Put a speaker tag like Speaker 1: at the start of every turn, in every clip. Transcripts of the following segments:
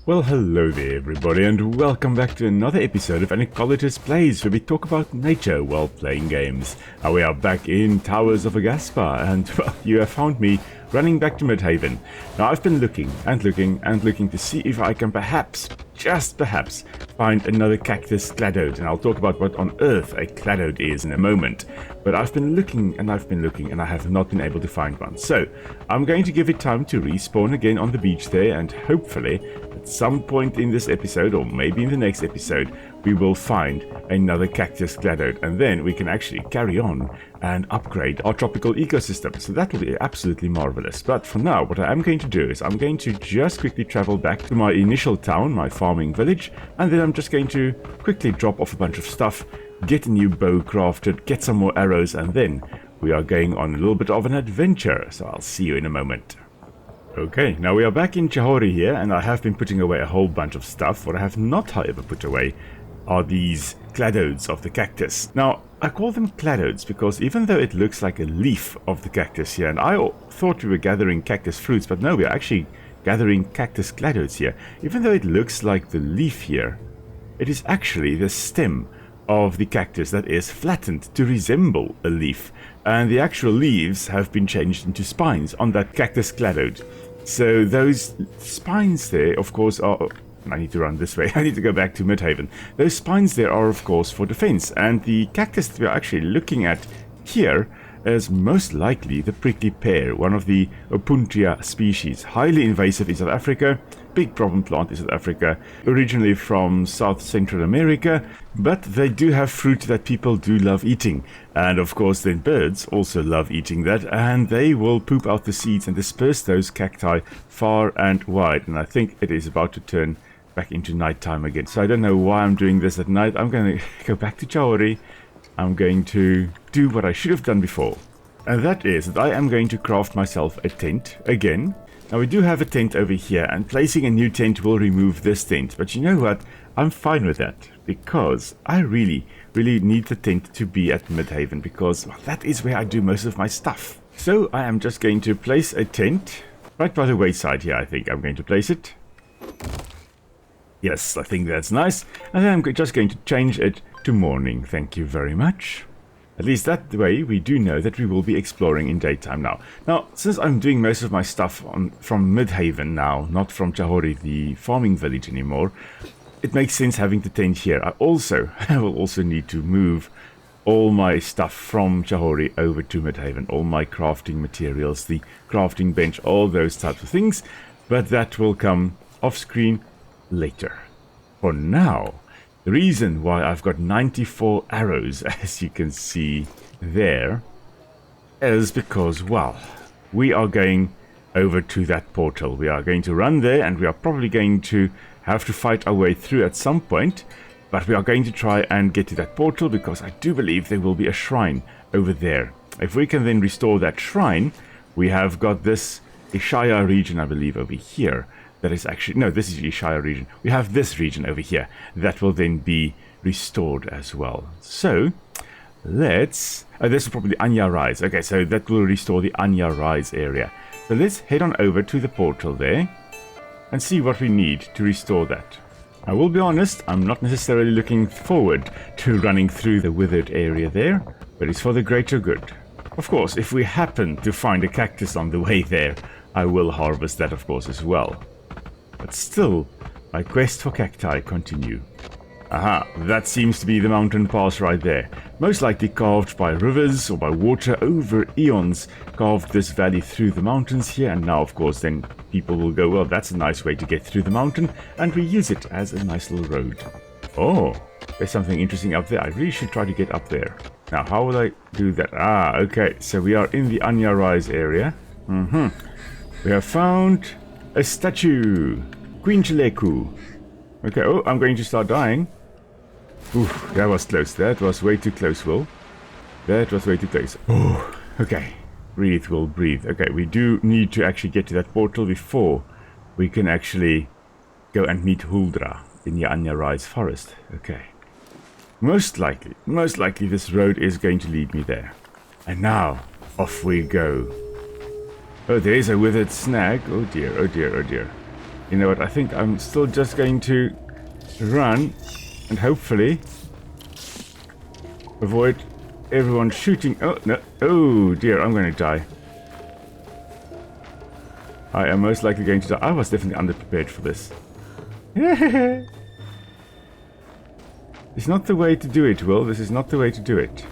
Speaker 1: Well, hello there everybody, and welcome back to another episode of An Ecologist Plays, where we talk about nature while playing games. We are back in Towers of Aghasba, and well, you have found me running back to Midhaven. Now I've been looking to see if I can perhaps, just perhaps, find another cactus cladode, and I'll talk about what on earth a cladode is in a moment. But I've been looking, and I have not been able to find one. So I'm going to give it time to respawn again on the beach there, and hopefully at some point in this episode, or maybe in the next episode, we will find another cactus cladode, and then we can actually carry on and upgrade our tropical ecosystem. So that will be absolutely marvelous. But for now, what I am going to do is I'm going to just quickly travel back to my initial town, my farming village, and then I'm just going to quickly drop off a bunch of stuff, get a new bow crafted, get some more arrows, and then we are going on a little bit of an adventure. So I'll see you in a moment. Okay, now we are back in Chahori here, and I have been putting away a whole bunch of stuff. What I have not, however, put away are these cladodes of the cactus. Now, I call them cladodes because even though it looks like a leaf of the cactus here, and I thought we were gathering cactus fruits, but no, we are actually gathering cactus cladodes here. Even though it looks like the leaf here, it is actually the stem of the cactus that is flattened to resemble a leaf, and the actual leaves have been changed into spines on that cactus cladode. So those spines there, of course, are... I need to run this way. I need to go back to Midhaven. Those spines there are, of course, for defense, and the cactus that we are actually looking at here is most likely the prickly pear, one of the Opuntia species, highly invasive in South Africa, big problem plant in South Africa, originally from South Central America, but they do have fruit that people do love eating, and of course then birds also love eating that, and they will poop out the seeds and disperse those cacti far and wide. And I think it is about to turn back into nighttime again, so I don't know why I'm doing this at night. I'm going to go back to Chahori. I'm going to do what I should have done before, and that is that I am going to craft myself a tent again. Now we do have a tent over here, and placing a new tent will remove this tent, but you know what, I'm fine with that, because I really need the tent to be at Midhaven, because well, that is where I do most of my stuff. So I am just going to place a tent right by the wayside here. I think I'm going to place it. Yes, I think that's nice. And then I'm just going to change it to morning. Thank you very much. At least that way we do know that we will be exploring in daytime now. Now, since I'm doing most of my stuff from Midhaven now, not from Chahori, the farming village anymore, it makes sense having the tent here. I will also need to move all my stuff from Chahori over to Midhaven. All my crafting materials, the crafting bench, all those types of things. But that will come off screen later. For now, the reason why I've got 94 arrows, as you can see there, is because, well, we are going over to that portal. We are going to run there, and we are probably going to have to fight our way through at some point, but we are going to try and get to that portal, because I do believe there will be a shrine over there. If we can then restore that shrine, we have got this Ishaya region, I believe, over here. That is actually, no, this is the Ishaya region. We have this region over here that will then be restored as well. So let's, this is probably Anya Rise. Okay, so that will restore the Anya Rise area. So let's head on over to the portal there and see what we need to restore that. I will be honest, I'm not necessarily looking forward to running through the withered area there, but it's for the greater good. Of course, if we happen to find a cactus on the way there, I will harvest that, of course, as well. But still, my quest for cacti continue. Aha, that seems to be the mountain pass right there. Most likely carved by rivers or by water over eons, carved this valley through the mountains here, and now of course then people will go, well, that's a nice way to get through the mountain, and we use it as a nice little road. Oh, there's something interesting up there. I really should try to get up there. Now, how will I do that? Ah, okay, so we are in the Anya Rise area. We have found a statue, Queen Chileku. Okay, oh, I'm going to start dying. Oof, that was close. That was way too close, Will. That was way too close. Oh, okay. Breathe, Will, breathe. Okay, we do need to actually get to that portal before we can actually go and meet Huldra in the Anya Rise forest. Okay. Most likely this road is going to lead me there. And now, off we go. Oh, there is a withered snag. Oh dear, oh dear, oh dear. You know what, I think I'm still just going to run and hopefully avoid everyone shooting. Oh, no. Oh, dear, I'm going to die. I am most likely going to die. I was definitely underprepared for this. It's not the way to do it, Will. This is not the way to do it.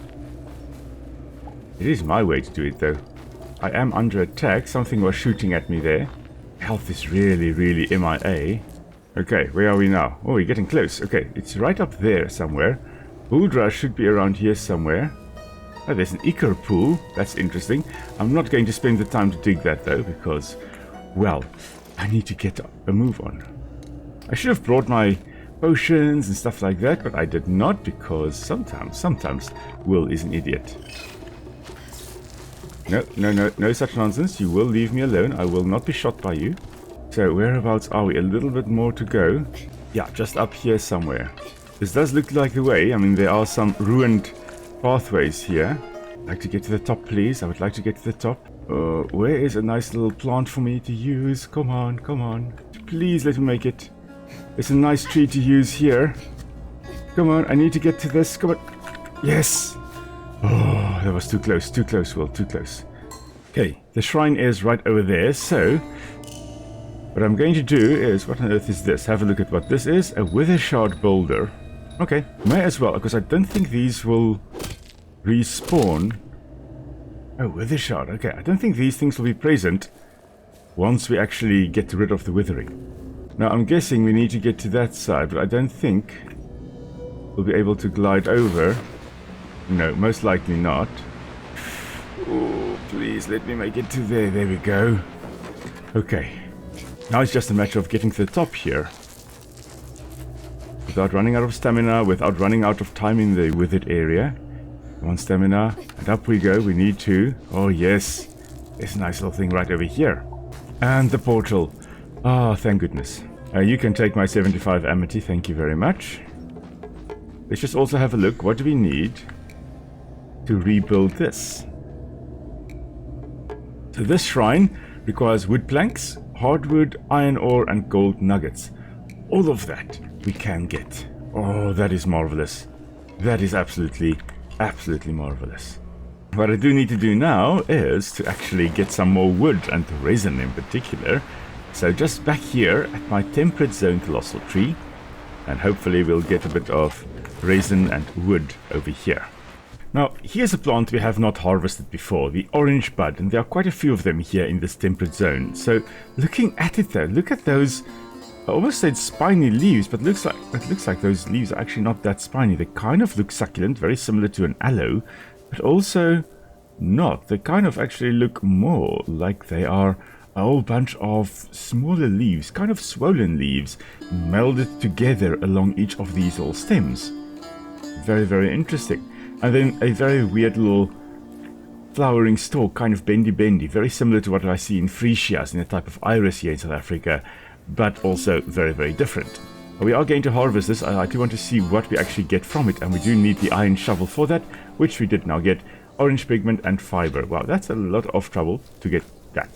Speaker 1: It is my way to do it, though. I am under attack. Something was shooting at me there. Health is really, really MIA. Okay, where are we now? Oh, we're getting close. Okay, it's right up there somewhere. Buldra should be around here somewhere. Oh, there's an ichor pool. That's interesting. I'm not going to spend the time to dig that, though, because, well, I need to get a move on. I should have brought my potions and stuff like that, but I did not, because sometimes Will is an idiot. No such nonsense. You will leave me alone. I will not be shot by you. So, whereabouts are we? A little bit more to go. Yeah, just up here somewhere. This does look like the way. I mean, there are some ruined pathways here. I'd like to get to the top, please. I would like to get to the top. Where is a nice little plant for me to use? Come on, come on. Please let me make it. There's a nice tree to use here. Come on, I need to get to this. Come on. Yes! Oh, that was too close, Will, too close. Okay, the shrine is right over there, so what I'm going to do is, what on earth is this? Have a look at what this is. A wither shard boulder. Okay, may as well, because I don't think these will respawn. Oh, wither shard, okay. I don't think these things will be present once we actually get rid of the withering. Now, I'm guessing we need to get to that side, but I don't think we'll be able to glide over. No, most likely not. Oh, please let me make it to there. There we go. Okay. Now it's just a matter of getting to the top here. Without running out of stamina, without running out of time in the withered area. One stamina, and up we go. We need to... Oh, yes. There's a nice little thing right over here. And the portal. Ah, thank goodness. You can take my 75 amity. Thank you very much. Let's just also have a look. What do we need to rebuild this? So this shrine requires wood planks, hardwood, iron ore, and gold nuggets. All of that we can get. Oh, that is marvelous. That is absolutely marvelous. What I do need to do now is to actually get some more wood, and resin in particular. So just back here at my temperate zone colossal tree, and hopefully we'll get a bit of resin and wood over here. Now, here's a plant we have not harvested before, the orange bud, and there are quite a few of them here in this temperate zone. So, looking at it though, look at those, I almost said spiny leaves, but it looks like those leaves are actually not that spiny. They kind of look succulent, very similar to an aloe, but also not. They kind of actually look more like they are a whole bunch of smaller leaves, kind of swollen leaves, melded together along each of these little stems. Very, very interesting. And then a very weird little flowering stalk, kind of bendy, very similar to what I see in freesias, in a type of iris here in South Africa, but also very, very different. We are going to harvest this. I do want to see what we actually get from it, and we do need the iron shovel for that, which we did now get. Orange pigment and fiber. Wow, that's a lot of trouble to get that.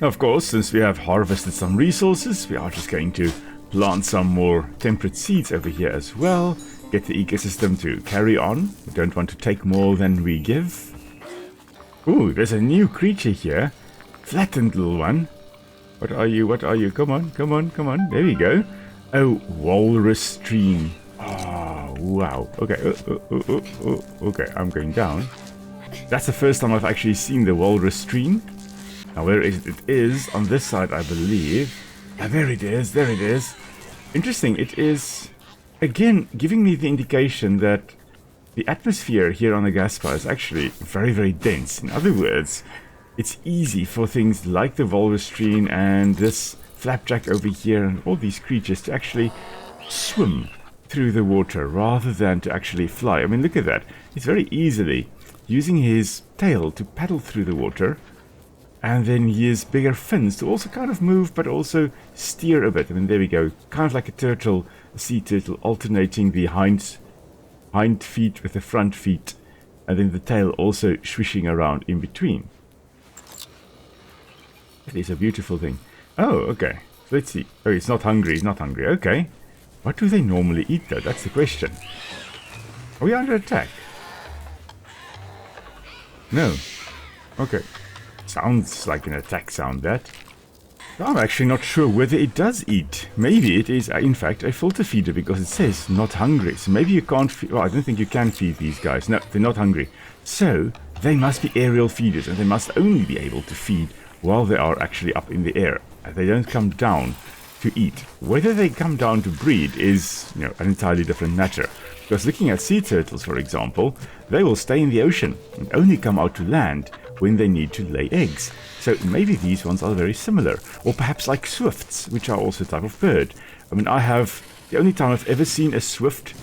Speaker 1: Of course, since we have harvested some resources, we are just going to plant some more temperate seeds over here as well. Get the ecosystem to carry on. We don't want to take more than we give. Ooh, there's a new creature here. Flattened little one. What are you? What are you? Come on, come on, come on. There we go. Oh, walrus stream. Oh, wow. Okay. Okay, I'm going down. That's the first time I've actually seen the walrus stream. Now, where is it? It is on this side, I believe. Ah, there it is. There it is. Interesting. It is, again, giving me the indication that the atmosphere here on Aghasba is actually very, very dense. In other words, it's easy for things like the walrus stream and this flapjack over here and all these creatures to actually swim through the water rather than to actually fly. I mean, look at that. He's very easily using his tail to paddle through the water, and then his bigger fins to also kind of move but also steer a bit. I mean, there we go. Kind of like a turtle, a sea turtle, alternating the hind feet with the front feet, and then the tail also swishing around in between. It is a beautiful thing. Oh, okay. Let's see. Oh, he's not hungry. He's not hungry. Okay. What do they normally eat, though? That's the question. Are we under attack? No. Okay. Sounds like an attack sound, that. I'm actually not sure whether it does eat. Maybe it is, in fact, a filter feeder because it says not hungry. So maybe you can't feed... Well, I don't think you can feed these guys. No, they're not hungry. So they must be aerial feeders, and they must only be able to feed while they are actually up in the air. They don't come down to eat. Whether they come down to breed is, an entirely different matter. Because looking at sea turtles, for example, they will stay in the ocean and only come out to land when they need to lay eggs. So maybe these ones are very similar. Or perhaps like swifts, which are also a type of bird. I mean, the only time I've ever seen a swift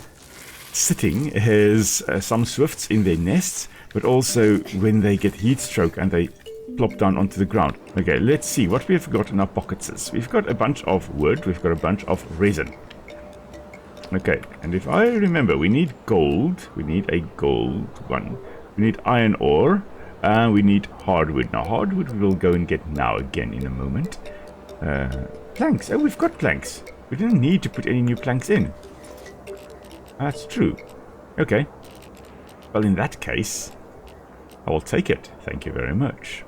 Speaker 1: sitting is some swifts in their nests, but also when they get heat stroke and they plop down onto the ground. Okay, let's see what we have got in our pockets. We've got a bunch of wood, we've got a bunch of resin. Okay, and if I remember, we need gold. We need a gold one. We need iron ore. And we need hardwood. Now, hardwood we will go and get now again in a moment. Planks. Oh, we've got planks. We didn't need to put any new planks in. That's true. Okay. Well, in that case, I will take it. Thank you very much.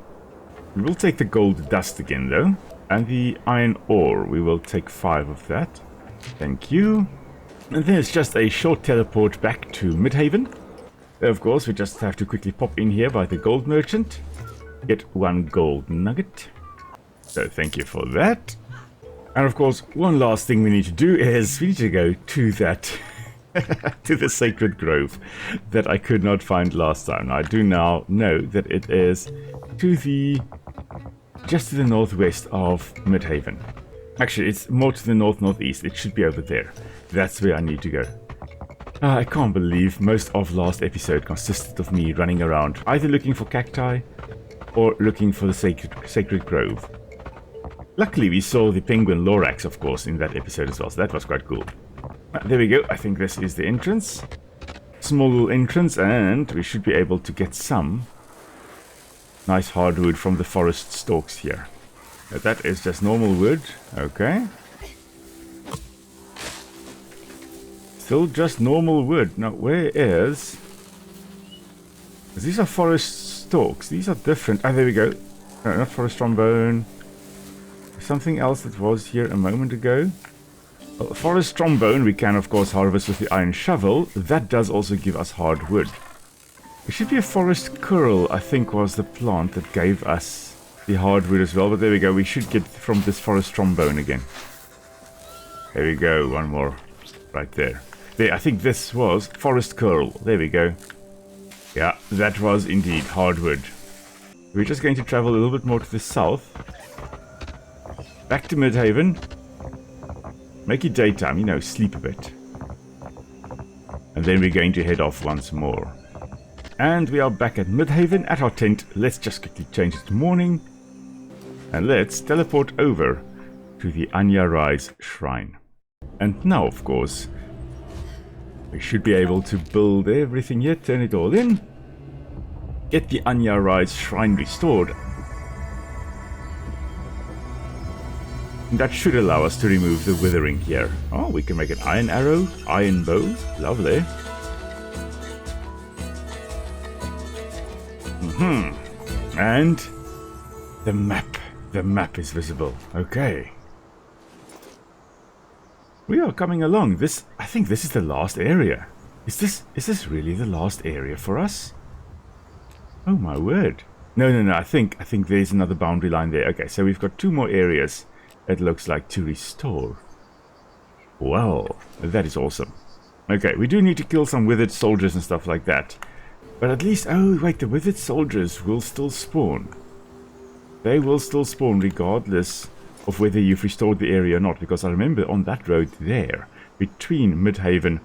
Speaker 1: We will take the gold dust again, though. And the iron ore. We will take 5 of that. Thank you. And there's just a short teleport back to Midhaven. Of course, we just have to quickly pop in here by the gold merchant. Get 1 gold nugget. So thank you for that. And of course, one last thing we need to do is we need to go to that to the sacred grove that I could not find last time. Now, I do now know that it is just to the northwest of Midhaven. Actually, it's more to the northeast. It should be over there. That's where I need to go. I can't believe most of last episode consisted of me running around, either looking for cacti or looking for the sacred grove. Luckily, we saw the penguin Lorax, of course, in that episode as well, so that was quite cool. There we go. I think this is the entrance. Small little entrance, and we should be able to get some nice hardwood from the forest stalks here. Now, that is just normal wood. Okay. Still just normal wood. Now, where is... These are forest stalks. These are different. Ah, there we go. No, not forest trombone. Something else that was here a moment ago. Well, forest trombone we can, of course, harvest with the iron shovel. That does also give us hardwood. It should be a forest curl, I think, was the plant that gave us the hardwood as well. But there we go. We should get from this forest trombone again. There we go. One more. Right there. There, I think this was forest curl. There we go. Yeah, that was indeed hardwood. We're just going to travel a little bit more to the south. Back to Midhaven. Make it daytime, sleep a bit. And then we're going to head off once more. And we are back at Midhaven at our tent. Let's just quickly change it to morning. And let's teleport over to the Anya Rise Shrine. And now, of course, we should be able to build everything here, turn it all in, get the Anya Rise Shrine restored. And that should allow us to remove the withering here. Oh, we can make an iron arrow, iron bow, lovely. And the map is visible. Okay. We are coming along. I think this is the last area. Is this really the last area for us? Oh my word. No. I think there's another boundary line there. Okay, so we've got 2 more areas, it looks like, to restore. Well, that is awesome. Okay, we do need to kill some withered soldiers and stuff like that. But at least, oh wait, the withered soldiers will still spawn. They will still spawn regardless of whether you've restored the area or not, because I remember on that road there, between Midhaven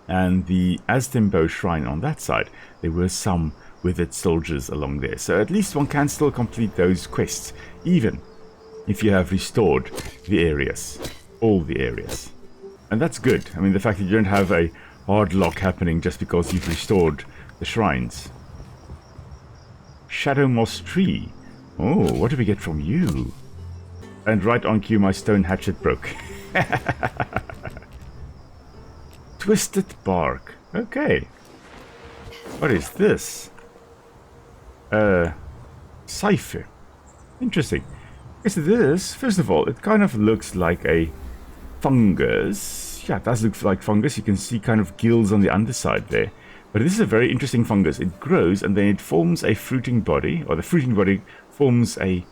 Speaker 1: and the Aztembo Shrine on that side, there were some withered soldiers along there. So at least one can still complete those quests, even if you have restored the areas, all the areas. And that's good. I mean, the fact that you don't have a hard lock happening just because you've restored the shrines. Shadow Moss Tree. Oh, what do we get from you? And right on cue, my stone hatchet broke. Twisted bark. Okay. What is this? Cipher. Interesting. Is this, first of all, it kind of looks like a fungus. Yeah, it does look like fungus. You can see kind of gills on the underside there. But this is a very interesting fungus. It grows and then it forms a fruiting body, or the fruiting body forms a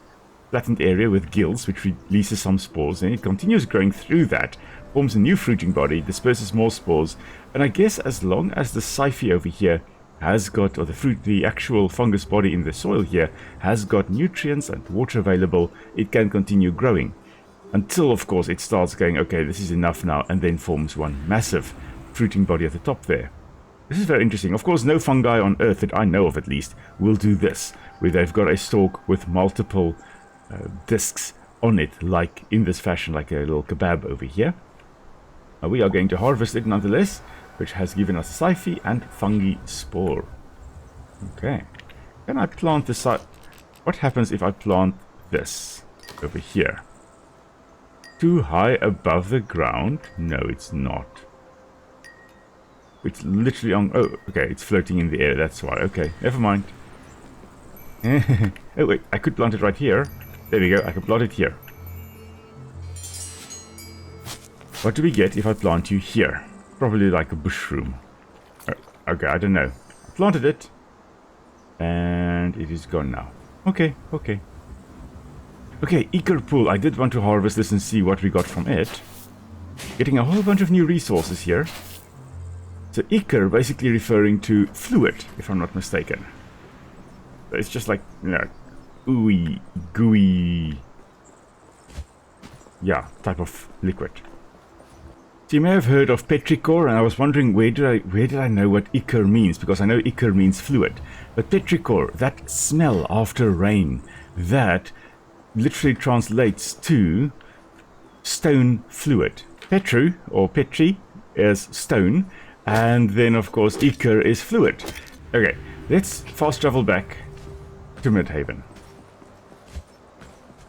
Speaker 1: flattened area with gills, which releases some spores, and it continues growing through that, forms a new fruiting body, disperses more spores, and I guess as long as the Siphy over here has got, or the actual fungus body in the soil here, has got nutrients and water available, it can continue growing. Until, of course, it starts going, okay, this is enough now, and then forms one massive fruiting body at the top there. This is very interesting. Of course, no fungi on Earth that I know of at least will do this, where they've got a stalk with multiple discs on it, like in this fashion, like a little kebab over here. We are going to harvest it nonetheless, which has given us a Siphy and fungi spore. Okay. Can I plant this? What happens if I plant this over here? Too high above the ground? No, it's not. It's literally on... Oh, okay, it's floating in the air, that's why. Okay, never mind. Oh, wait, I could plant it right here. There we go, I can plant it here. What do we get if I plant you here? Probably like a bushroom. Okay, I don't know. I planted it. And it is gone now. Okay, okay. Okay, Ichor Pool. I did want to harvest this and see what we got from it. Getting a whole bunch of new resources here. So Ichor basically referring to fluid, if I'm not mistaken. So it's just like, you know, ooey, gooey, yeah, type of liquid. So you may have heard of petrichor, and I was wondering where did I know what ichor means, because I know ichor means fluid. But petrichor, that smell after rain, that literally translates to stone fluid. Petru, or petri, is stone, and then of course ichor is fluid. Okay, let's fast travel back to Midhaven,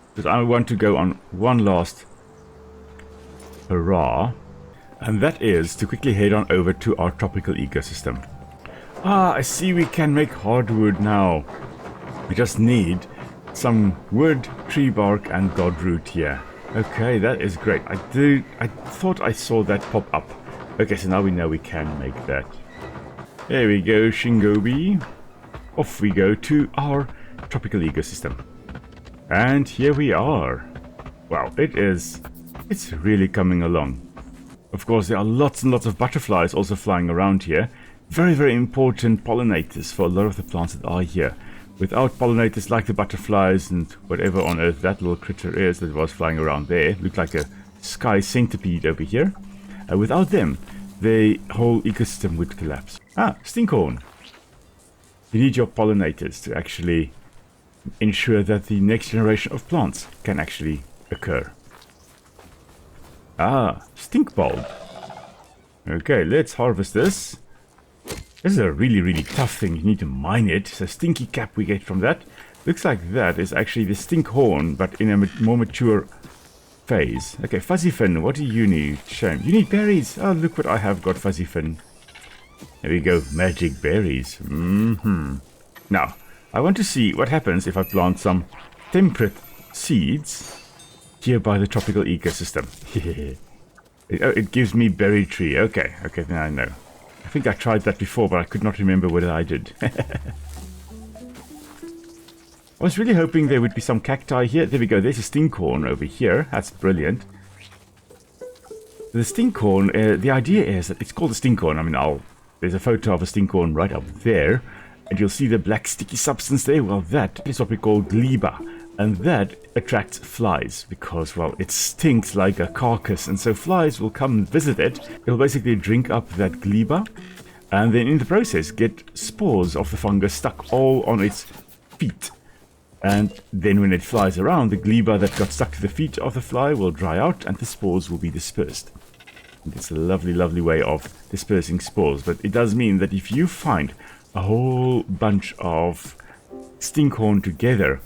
Speaker 1: because I want to go on one last hurrah, and that is to quickly head on over to our tropical ecosystem. Ah, I see we can make hardwood now. We just need some wood, tree bark, and godroot here. Okay, that is great. I thought I saw that pop up. Okay, so now we know we can make that. There we go, Shingobi. Off we go to our tropical ecosystem. And here we are. Wow, it's really coming along. Of course, there are lots and lots of butterflies also flying around here. Very, very important pollinators for a lot of the plants that are here. Without pollinators like the butterflies and whatever on earth that little critter is that was flying around there, looked like a sky centipede over here. Without them, the whole ecosystem would collapse. Ah, stinkhorn. You need your pollinators to actually ensure that the next generation of plants can actually occur. Ah, stink bulb. Okay, let's harvest this. This is a really, really tough thing. You need to mine it. So stinky cap we get from that. Looks like that is actually the stink horn, but in a more mature phase. Okay, Fuzzy Fin, what do you need? Shame. You need berries. Oh, look what I have got, Fuzzy Fin. There we go, magic berries. Now, I want to see what happens if I plant some temperate seeds here by the tropical ecosystem. It gives me berry tree. Okay, then I know. I think I tried that before, but I could not remember whether I did. I was really hoping there would be some cacti here. There we go. There's a stinkhorn over here. That's brilliant. The stinkhorn, the idea is that it's called a stinkhorn. I mean, there's a photo of a stinkhorn right up there. And you'll see the black sticky substance there. Well, that is what we call gleba. And that attracts flies because, well, it stinks like a carcass. And so flies will come and visit it. It'll basically drink up that gleba. And then in the process, get spores of the fungus stuck all on its feet. And then when it flies around, the gleba that got stuck to the feet of the fly will dry out and the spores will be dispersed. And it's a lovely, lovely way of dispersing spores. But it does mean that if you find a whole bunch of stinkhorn together,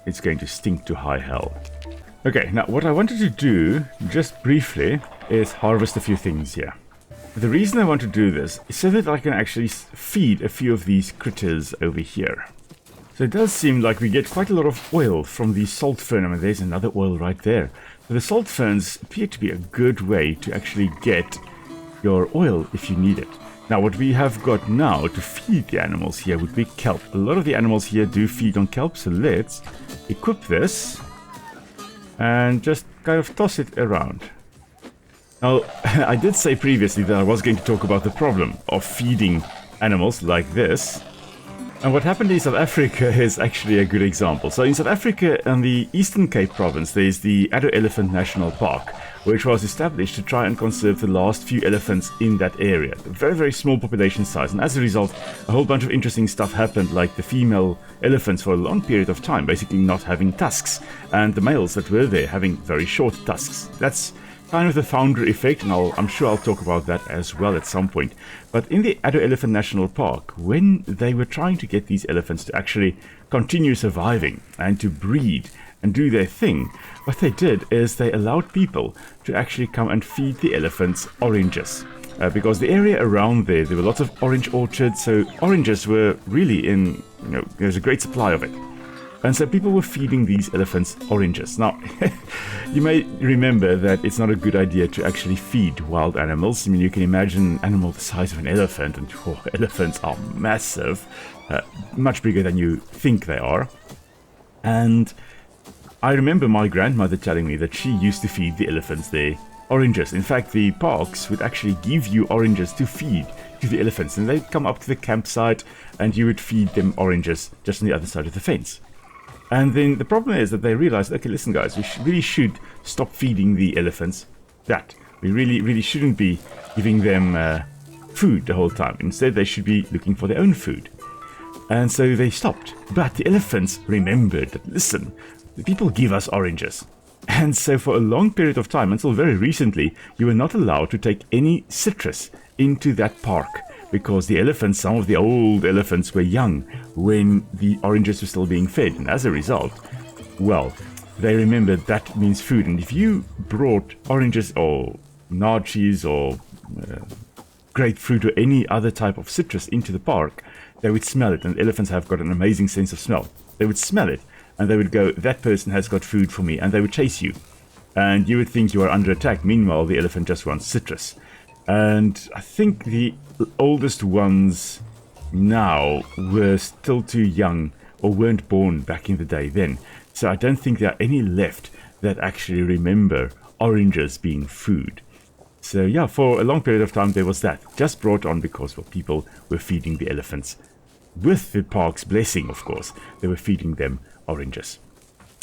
Speaker 1: it's going to stink to high hell. Okay, now what I wanted to do, just briefly, is harvest a few things here. The reason I want to do this is so that I can actually feed a few of these critters over here. So it does seem like we get quite a lot of oil from the salt fern. I mean, there's another oil right there. So the salt ferns appear to be a good way to actually get your oil if you need it. Now, what we have got now to feed the animals here would be kelp. A lot of the animals here do feed on kelp, so let's equip this and just kind of toss it around. Now, I did say previously that I was going to talk about the problem of feeding animals like this. And what happened in South Africa is actually a good example. So in South Africa, in the Eastern Cape province, there's the Addo Elephant National Park, which was established to try and conserve the last few elephants in that area. A very, very small population size. And as a result, a whole bunch of interesting stuff happened, like the female elephants for a long period of time basically not having tusks, and the males that were there having very short tusks. That's kind of the founder effect, and I'm sure I'll talk about that as well at some point. But in the Addo Elephant National Park, when they were trying to get these elephants to actually continue surviving and to breed and do their thing, what they did is they allowed people to actually come and feed the elephants oranges. Because the area around there were lots of orange orchards, so oranges were really in, there's a great supply of it. And so people were feeding these elephants oranges. Now, you may remember that it's not a good idea to actually feed wild animals. I mean, you can imagine an animal the size of an elephant, and elephants are massive, much bigger than you think they are. And I remember my grandmother telling me that she used to feed the elephants their oranges. In fact, the parks would actually give you oranges to feed to the elephants, and they'd come up to the campsite and you would feed them oranges just on the other side of the fence. And then the problem is that they realized, okay, listen guys, we really should stop feeding the elephants that. We really shouldn't be giving them food the whole time. Instead, they should be looking for their own food. And so they stopped. But the elephants remembered that, listen, the people give us oranges. And so for a long period of time, until very recently, you were not allowed to take any citrus into that park. Because the elephants, some of the old elephants were young when the oranges were still being fed. And as a result, well, they remembered that means food. And if you brought oranges or naartjies or grapefruit or any other type of citrus into the park, they would smell it. And elephants have got an amazing sense of smell. They would smell it and they would go, that person has got food for me. And they would chase you. And you would think you are under attack. Meanwhile, the elephant just wants citrus. And I think the oldest ones now were still too young or weren't born back in the day then. So I don't think there are any left that actually remember oranges being food. So yeah, for a long period of time there was that. Just brought on because people were feeding the elephants. With the park's blessing, of course, they were feeding them oranges.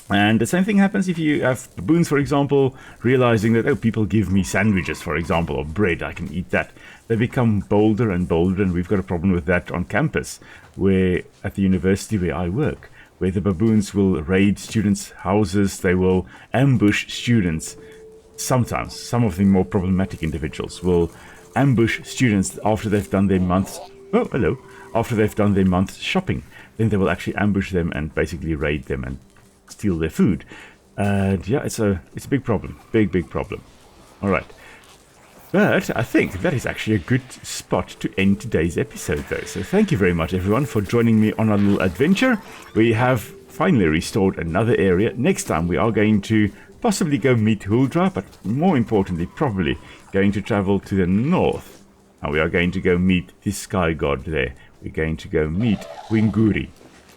Speaker 1: And the same thing happens if you have baboons, for example, realizing that, oh, people give me sandwiches, for example, or bread, I can eat that. They become bolder and bolder, and we've got a problem with that on campus, where at the university where I work, where the baboons will raid students' houses, they will ambush students. Sometimes, some of the more problematic individuals will ambush students after they've done their month's, after they've done their month's shopping. Then they will actually ambush them and basically raid them and steal their food. And yeah, it's a big problem. Big problem. Alright. But I think that is actually a good spot to end today's episode though. So thank you very much everyone for joining me on our little adventure. We have finally restored another area. Next time we are going to possibly go meet Huldra, but more importantly probably going to travel to the north. And we are going to go meet the sky god there. We're going to go meet Winguri.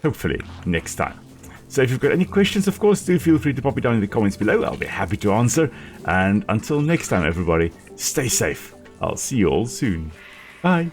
Speaker 1: Hopefully next time. So if you've got any questions, of course, do feel free to pop it down in the comments below. I'll be happy to answer. And until next time, everybody, stay safe. I'll see you all soon. Bye.